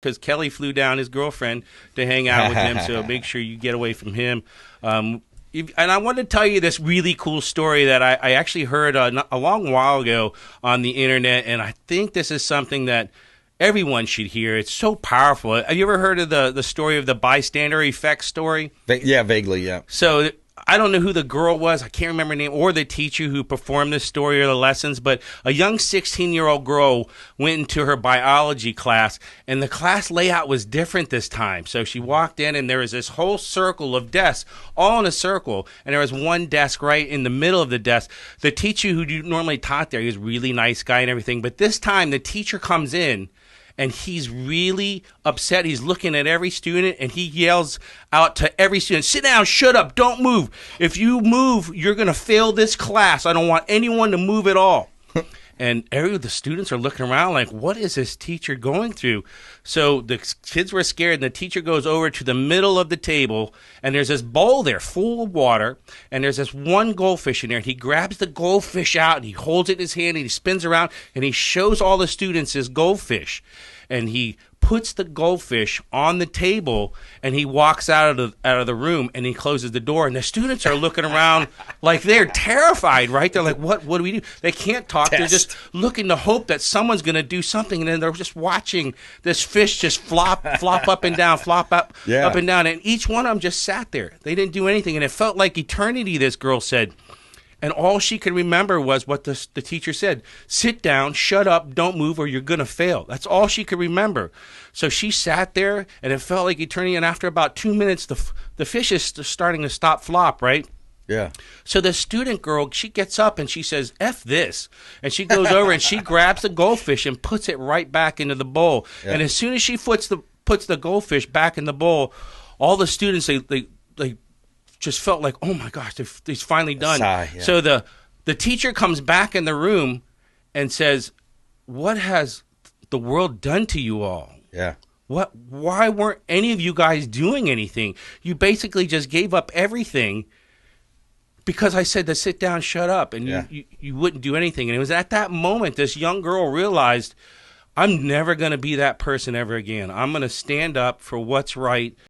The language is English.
because Kelly flew down his girlfriend to hang out with him, so make sure you get away from him. And I wanted to tell you this really cool story that I actually heard a long while ago on the internet, and I think this is something that everyone should hear. It's so powerful. Have you ever heard of the story of the bystander effect story? Yeah, vaguely, yeah. So I don't know who the girl was. I can't remember her name, or the teacher who performed this story or the lessons, but a young 16-year-old girl went into her biology class, and the class layout was different this time. So she walked in, and there was this whole circle of desks, all in a circle, and there was one desk right in the middle of the desk. The teacher who normally taught there, he was a really nice guy and everything, but this time the teacher comes in, and he's really upset. He's looking at every student, and he yells out to every student, "Sit down, shut up, don't move. If you move, you're going to fail this class. I don't want anyone to move at all." And the students are looking around like, what is this teacher going through? So the kids were scared, and the teacher goes over to the middle of the table, and there's this bowl there full of water, and there's this one goldfish in there, and he grabs the goldfish out, and he holds it in his hand, and he spins around, and he shows all the students his goldfish. And he puts the goldfish on the table, and he walks out of the room, and he closes the door, and the students are looking around like they're terrified, right? They're like, what do we do? They can't talk. They're just looking to hope that someone's going to do something, and then they're just watching this fish just flop up and down, flop up and down, and each one of them just sat there. They didn't do anything, and it felt like eternity, this girl said. And all she could remember was what the teacher said. Sit down, shut up, don't move, or you're going to fail. That's all she could remember. So she sat there, and it felt like eternity. And after about 2 minutes, the fish is starting to stop flop, right? Yeah. So the student girl, she gets up, and she says, F this. And she goes over, and she grabs the goldfish and puts it right back into the bowl. Yeah. And as soon as she puts the goldfish back in the bowl, all the students, they just felt like, oh my gosh, he's finally done. Sigh, yeah. So the teacher comes back in the room and says, what has the world done to you all? Yeah. Why weren't any of you guys doing anything? You basically just gave up everything because I said to sit down, shut up, and you wouldn't do anything. And it was at that moment this young girl realized, I'm never going to be that person ever again. I'm going to stand up for what's right.